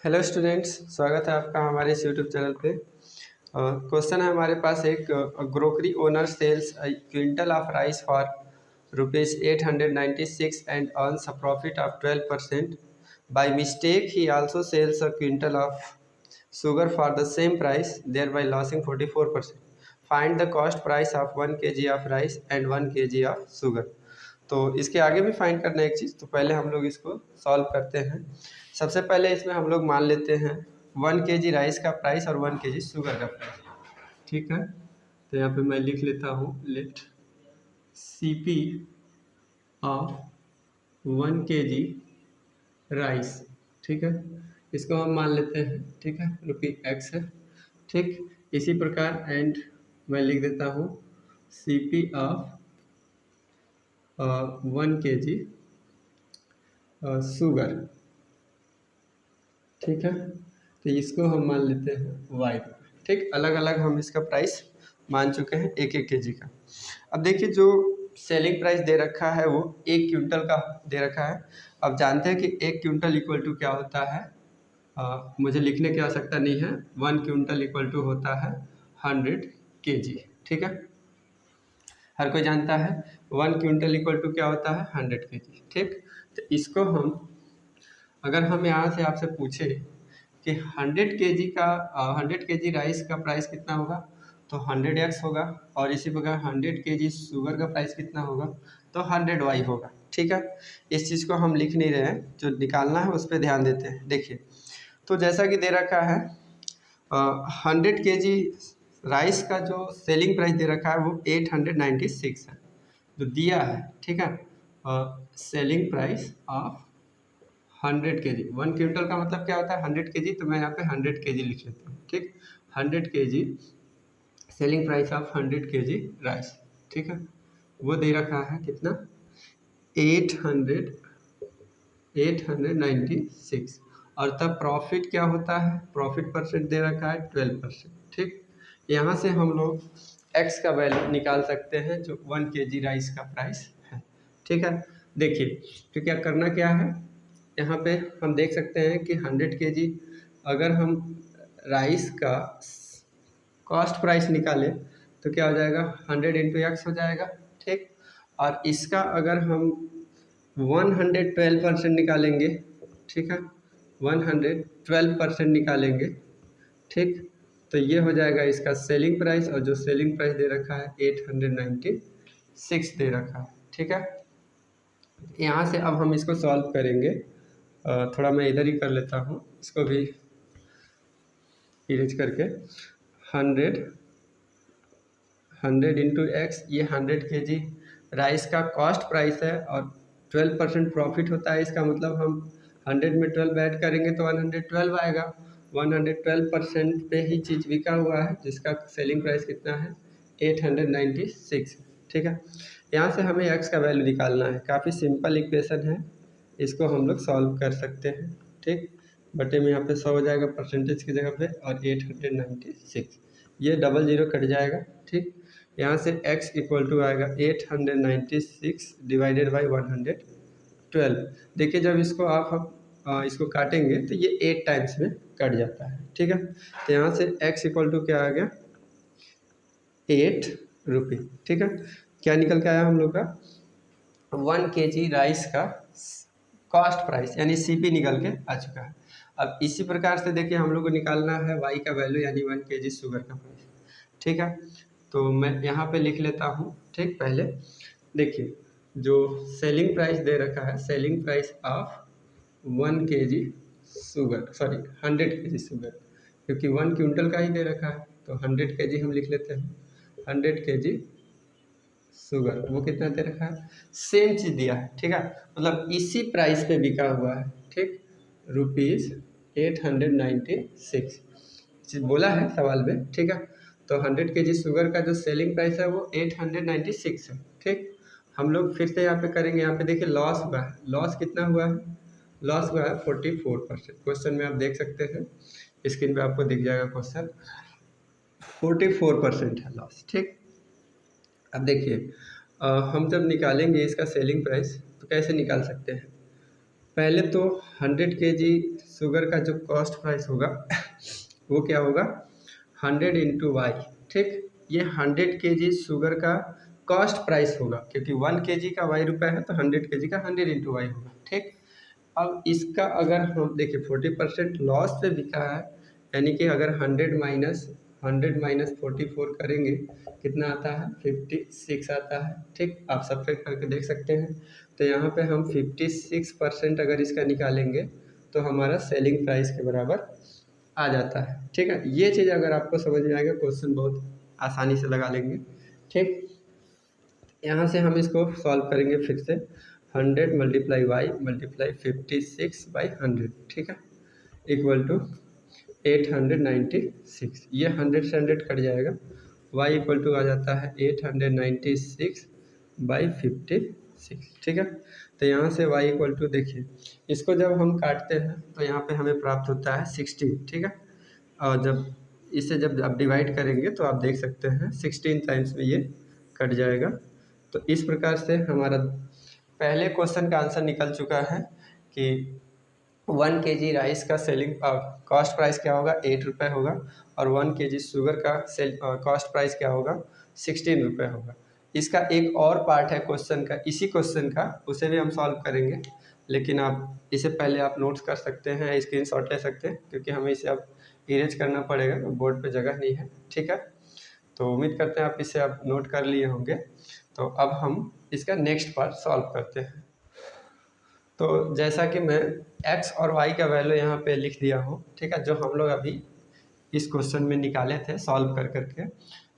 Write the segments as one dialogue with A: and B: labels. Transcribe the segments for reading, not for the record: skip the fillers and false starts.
A: Hello students, स्वागत है आपका हमारे इस यूट्यूब चैनल पे। क्वेश्चन है हमारे पास एक grocery owner sells quintal of rice for ₹896 and earns a profit of 12%. By mistake he also sells a quintal of sugar for the same price, thereby losing 44%. Find the cost price of 1 kg of rice and 1 kg of sugar. तो इसके आगे भी find करना है एक चीज़, तो पहले हम लोग इसको सॉल्व करते हैं। सबसे पहले इसमें हम लोग मान लेते हैं 1 kg राइस का प्राइस और 1 kg शुगर का प्राइस। ठीक है, तो यहाँ पे मैं लिख लेता हूँ let CP of 1 kg rice. ठीक है, इसको हम मान लेते हैं। ठीक है, ₹x है। ठीक, इसी प्रकार एंड मैं लिख देता हूँ CP ऑफ 1 kg शुगर। ठीक है, तो इसको हम मान लेते हैं y। ठीक, अलग अलग हम इसका प्राइस मान चुके हैं एक एक kg का। अब देखिए, जो सेलिंग प्राइस दे रखा है वो 1 क्विंटल का दे रखा है। अब जानते हैं कि 1 क्विंटल इक्वल टू क्या होता है। मुझे लिखने की आवश्यकता नहीं है। 1 क्विंटल इक्वल टू होता है 100 kg। ठीक है, हर कोई जानता है 1 क्विंटल इक्वल टू क्या होता है 100 kg। ठीक, तो इसको अगर हम यहाँ से आपसे पूछे कि 100 kg का 100 kg राइस का प्राइस कितना होगा, तो 100x होगा, और इसी प्रकार 100 kg शुगर का प्राइस कितना होगा, तो 100y होगा। ठीक है, इस चीज़ को हम लिख नहीं रहे हैं, जो निकालना है उस पर ध्यान देते हैं। देखिए, तो जैसा कि दे रखा है 100 kg राइस का जो सेलिंग प्राइस दे रखा है वो 896 है, जो दिया है। ठीक है, selling price of 100 kg, 1 quintal का मतलब क्या होता है 100 kg, तो मैं यहाँ पे 100 kg लिख लेता हूँ। ठीक, 100 kg selling price of 100 kg rice. ठीक है, वो दे रखा है कितना 896, और तब प्रॉफिट क्या होता है, प्रॉफिट परसेंट दे रखा है 12%। ठीक, यहाँ से हम लोग x का वैल्यू निकाल सकते हैं जो 1 kg राइस का प्राइस है। ठीक है, देखिए, तो क्या करना क्या है, यहाँ पे हम देख सकते हैं कि 100 kg अगर हम राइस का कॉस्ट प्राइस निकाले तो क्या हो जाएगा 100 इंटू एक्स हो जाएगा। ठीक, और इसका अगर हम 112% निकालेंगे, ठीक है, 112% निकालेंगे। ठीक, तो ये हो जाएगा इसका सेलिंग प्राइस, और जो सेलिंग प्राइस दे रखा है 896 दे रखा है। ठीक है, यहाँ से अब हम इसको सॉल्व करेंगे। थोड़ा मैं इधर ही कर लेता हूँ, इसको भी इरेज करके 100 इंटू एक्स, ये 100 kg राइस का कॉस्ट प्राइस है और 12% प्रॉफिट होता है। इसका मतलब हम 100 में 12 ऐड करेंगे तो 112 आएगा। 112% पे ही चीज़ बिका हुआ है, जिसका सेलिंग प्राइस कितना है 896। ठीक है, यहाँ से हमें x का वैल्यू निकालना है। काफ़ी सिंपल इक्वेशन है, इसको हम लोग सॉल्व कर सकते हैं। ठीक, बटे में यहाँ पे 100 हो जाएगा परसेंटेज की जगह पे, और 896, ये डबल जीरो कट जाएगा। ठीक, यहाँ से x इक्वल टू आएगा 896 डिवाइडेड बाई 112। देखिए, जब इसको आप इसको काटेंगे तो ये 8 टाइम्स में कट जाता है। ठीक है, तो यहाँ से x इक्वल टू क्या आ गया 8 रुपये। ठीक है, क्या निकल के आया हम लोग का 1 kg राइस का कॉस्ट प्राइस यानी CP निकल के आ चुका है। अब इसी प्रकार से देखिए, हम लोग को निकालना है y का वैल्यू यानी 1 kg शुगर का प्राइस। ठीक है, तो मैं यहाँ पे लिख लेता हूँ। ठीक, पहले देखिए, जो सेलिंग प्राइस दे रखा है, selling price of 1 kg sugar, sorry 100 kg sugar, क्योंकि 1 क्विंटल का ही दे रखा है, तो 100 kg हम लिख लेते हैं। 100 kg शुगर, वो कितना दे रखा है, सेम चीज़ दिया है। ठीक है, मतलब इसी प्राइस पे बिका हुआ है। ठीक, ₹896 चीज़ बोला है सवाल में। ठीक है, तो 100 kg शुगर का जो सेलिंग प्राइस है वो 896 है। ठीक, हम लोग फिर से यहाँ पे करेंगे। यहाँ पे देखिए लॉस हुआ है, लॉस कितना हुआ है, लॉस हुआ है 44%। क्वेश्चन में आप देख सकते हैं, स्क्रीन पे आपको दिख जाएगा क्वेश्चन, 44% है लॉस। ठीक, अब देखिए, हम जब निकालेंगे इसका सेलिंग प्राइस तो कैसे निकाल सकते हैं, पहले तो 100 kg शुगर का जो कॉस्ट प्राइस होगा वो क्या होगा 100 इंटू वाई। ठीक, ये 100 kg शुगर का कॉस्ट प्राइस होगा, क्योंकि 1 kg का वाई रुपये है तो 100 kg का 100 इंटू वाई होगा। ठीक, अब इसका अगर हम देखिए 40% लॉस पे बिका है, यानी कि अगर 100 माइनस 44 करेंगे कितना आता है 56 आता है। ठीक, आप सब्ट्रैक्ट करके देख सकते हैं। तो यहाँ पे हम 56% अगर इसका निकालेंगे तो हमारा सेलिंग प्राइस के बराबर आ जाता है। ठीक है, ये चीज़ अगर आपको समझ में आएगा क्वेश्चन बहुत आसानी से लगा लेंगे। ठीक, यहाँ से हम इसको सॉल्व करेंगे फिर से 100 मल्टीप्लाई वाई मल्टीप्लाई 56/100। ठीक है, इक्वल टू 896। ये 100 से 100 कट जाएगा, y इक्वल टू आ जाता है 896/56। ठीक है, तो यहाँ से y इक्वल टू देखिए इसको जब हम काटते हैं तो यहाँ पे हमें प्राप्त होता है 16। ठीक है, और जब इसे जब आप डिवाइड करेंगे तो आप देख सकते हैं 16 टाइम्स में ये कट जाएगा। तो इस प्रकार से हमारा पहले क्वेश्चन का आंसर निकल चुका है कि 1 kg राइस का सेलिंग कॉस्ट प्राइस क्या होगा 8 रुपये होगा, और 1 kg शुगर का कॉस्ट प्राइस क्या होगा 16 रुपये होगा। इसका एक और पार्ट है क्वेश्चन का, इसी क्वेश्चन का, उसे भी हम सॉल्व करेंगे, लेकिन आप इसे पहले आप नोट्स कर सकते हैं, स्क्रीनशॉट ले सकते हैं, क्योंकि हमें इसे अब इरेज करना पड़ेगा, बोर्ड पे जगह नहीं है। ठीक है, तो उम्मीद करते हैं आप इसे अब नोट कर लिए होंगे। तो अब हम इसका नेक्स्ट पार्ट सॉल्व करते हैं। तो जैसा कि मैं x और y का वैल्यू यहाँ पे लिख दिया हूँ। ठीक है, जो हम लोग अभी इस क्वेश्चन में निकाले थे सॉल्व कर करके,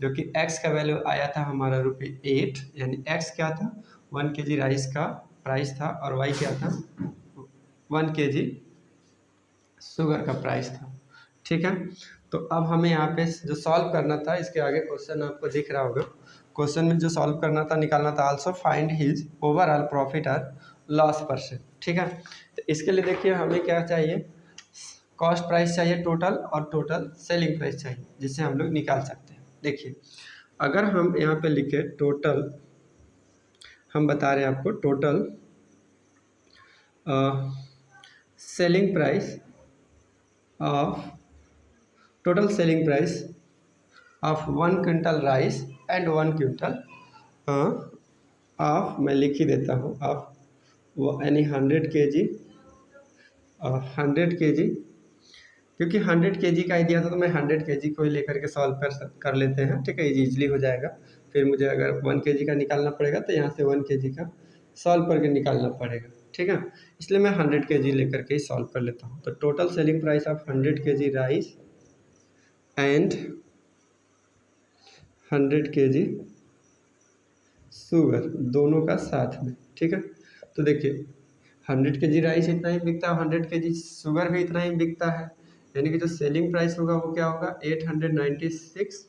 A: जो कि x का वैल्यू आया था हमारा ₹8, यानी x क्या था 1 kg राइस का प्राइस था, और y क्या था 1 kg शुगर का प्राइस था। ठीक है, तो अब हमें यहाँ पे जो सॉल्व करना था, इसके आगे क्वेश्चन आपको दिख रहा होगा, क्वेश्चन में जो सॉल्व करना था निकालना था also find his overall profit और लॉस परसेंट। ठीक है, तो इसके लिए देखिए हमें क्या चाहिए, कॉस्ट प्राइस चाहिए टोटल, और टोटल सेलिंग प्राइस चाहिए, जिससे हम लोग निकाल सकते हैं। देखिए अगर हम यहाँ पे लिखे टोटल, हम बता रहे हैं आपको total selling price of total selling price of 1 quintal rice and 1 quintal of, मैं लिख ही देता हूँ, ऑफ यानी 100 kg 100 kg, क्योंकि 100 kg का ही दिया था तो मैं 100 kg को ही लेकर के सॉल्व कर लेते हैं। ठीक है, ईजिली हो जाएगा। फिर मुझे अगर 1 kg का निकालना पड़ेगा तो यहाँ से 1 kg का सॉल्व करके निकालना पड़ेगा। ठीक है, इसलिए मैं 100 kg लेकर के ही सॉल्व कर लेता हूँ। तो total selling price of 100 kg rice and 100 kg sugar, दोनों का साथ में। ठीक है, तो देखिए 100 kg राइस इतना ही बिकता है, 100 kg शुगर भी इतना ही बिकता है, यानी कि जो सेलिंग प्राइस होगा वो क्या होगा 896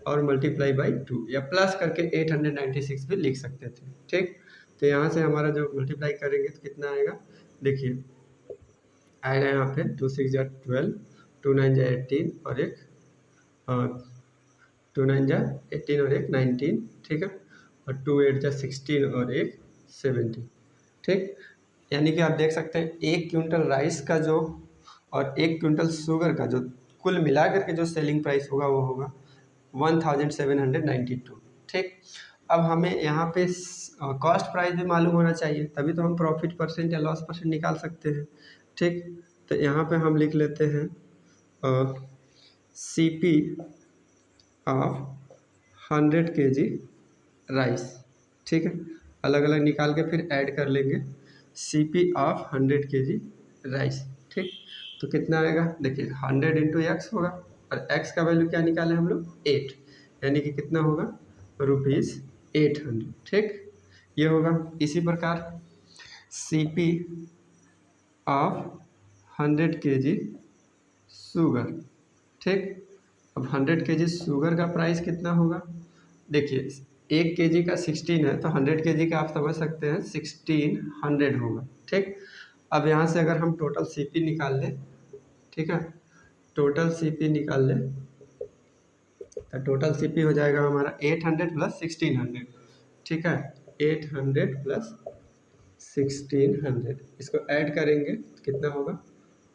A: और मल्टीप्लाई बाई 2, या प्लस करके 896 भी लिख सकते थे। ठीक, तो यहाँ से हमारा जो मल्टीप्लाई करेंगे तो कितना आएगा, देखिए आएगा यहाँ पे 2 6 जा 12, 2 9 जा 18 और एक 2 9 जा 18 और एक 19। ठीक है, और 2 8 जा 16 और एक 17। ठीक, यानी कि आप देख सकते हैं 1 क्विंटल राइस का जो और 1 क्विंटल शुगर का जो कुल मिला करके जो सेलिंग प्राइस होगा वो होगा 1792। ठीक, अब हमें यहाँ पे कॉस्ट प्राइस भी मालूम होना चाहिए, तभी तो हम प्रॉफिट परसेंट या लॉस परसेंट निकाल सकते हैं। ठीक, तो यहाँ पे हम लिख लेते हैं CP ऑफ 100 kg राइस। ठीक है, अलग अलग निकाल के फिर ऐड कर लेंगे CP ऑफ 100 kg राइस। ठीक, तो कितना आएगा, देखिए 100 इंटू एक्स होगा, और x का वैल्यू क्या निकाले हम लोग 8, यानी कि कितना होगा ₹800। ठीक, ये होगा। इसी प्रकार CP ऑफ 100 kg शुगर। ठीक, अब 100 kg शुगर का प्राइस कितना होगा, देखिए 1 kg का 16 है, तो 100 kg का आप समझ सकते हैं 1600 होगा। ठीक, अब यहाँ से अगर हम टोटल CP निकाल लें, ठीक है, टोटल CP निकाल लें तो टोटल CP हो जाएगा हमारा 800 प्लस 1600। ठीक है, 800 प्लस 1600, इसको ऐड करेंगे तो कितना होगा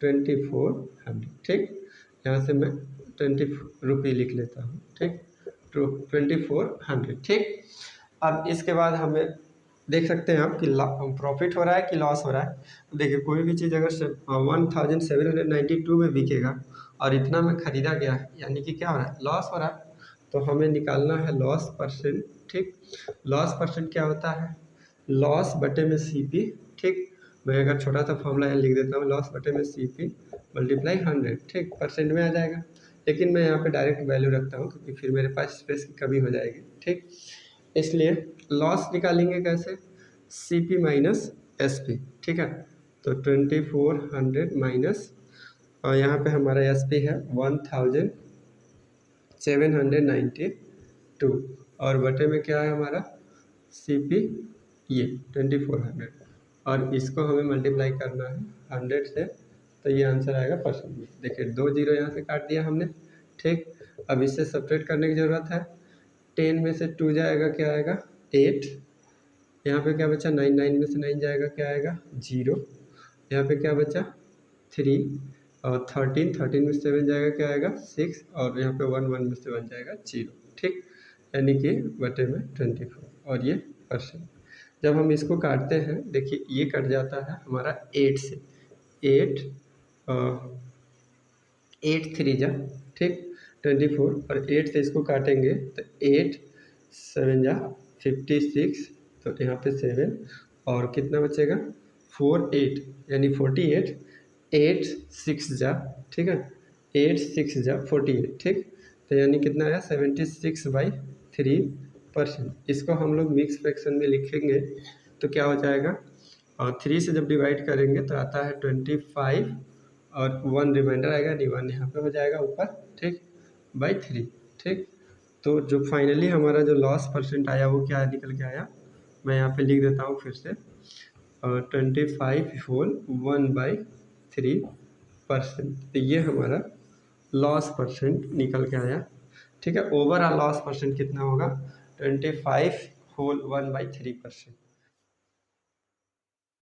A: 2400। ठीक, यहाँ से मैं 20 रुपये लिख लेता हूँ। ठीक, 2400। ठीक, अब इसके बाद हमें देख सकते हैं आप कि प्रॉफिट हो रहा है कि लॉस हो रहा है। तो देखिए कोई भी चीज़ अगर 1792 में बिकेगा और इतना में ख़रीदा गया है, यानी कि क्या हो रहा है, लॉस हो रहा है। तो हमें निकालना है लॉस परसेंट। ठीक, लॉस परसेंट क्या होता है, लॉस बटे में CP। ठीक, मैं अगर छोटा सा फॉर्मूला यहाँ लिख देता हूँ, लॉस बटे में CP मल्टीप्लाई 100। ठीक, परसेंट में आ जाएगा, लेकिन मैं यहाँ पे डायरेक्ट वैल्यू रखता हूँ क्योंकि फिर मेरे पास स्पेस की कमी हो जाएगी। ठीक, इसलिए लॉस निकालेंगे कैसे, CP माइनस SP। ठीक है, तो 2400 माइनस, और यहाँ पे हमारा SP है 1792, और बटे में क्या है हमारा CP ये 2400, और इसको हमें मल्टीप्लाई करना है 100 से, तो ये आंसर आएगा परसेंट में। देखिए 2 जीरो यहाँ से काट दिया हमने। ठीक, अब इससे सब्ट्रैक्ट करने की ज़रूरत है। 10 में से 2 जाएगा, क्या आएगा 8। यहाँ पे क्या बचा 9, 9 में से 9 जाएगा, क्या आएगा 0। यहाँ पे क्या बचा 3, और 13, 13 में 7 जाएगा, क्या आएगा 6, और यहाँ पे 1, 1 में से 1 जाएगा 0। ठीक, यानी कि बटे में 24, और ये परसेंट। जब हम इसको काटते हैं, देखिए ये कट जाता है हमारा 8 से, 8 8 3 जा, ठीक 24, और 8 से इसको काटेंगे तो 8 7 जा 56, तो यहाँ पे 7, और कितना बचेगा 4 8, यानी 48, 8 6 जा, ठीक है 8 6 जा 48। ठीक, तो यानी कितना आया 76/3%। इसको हम लोग मिक्स फ्रैक्शन में लिखेंगे तो क्या हो जाएगा, और 3 से जब डिवाइड करेंगे तो आता है 25, और 1 रिमाइंडर आएगा, नहीं 1 यहाँ पे हो जाएगा ऊपर। ठीक, बाई 3। ठीक, तो जो फाइनली हमारा जो लॉस परसेंट आया वो क्या निकल के आया, मैं यहाँ पे लिख देता हूँ फिर से, 25 होल 1/3%। तो ये हमारा लॉस परसेंट निकल के आया। ठीक है, ओवरऑल लॉस परसेंट कितना होगा 25 होल 1/3%।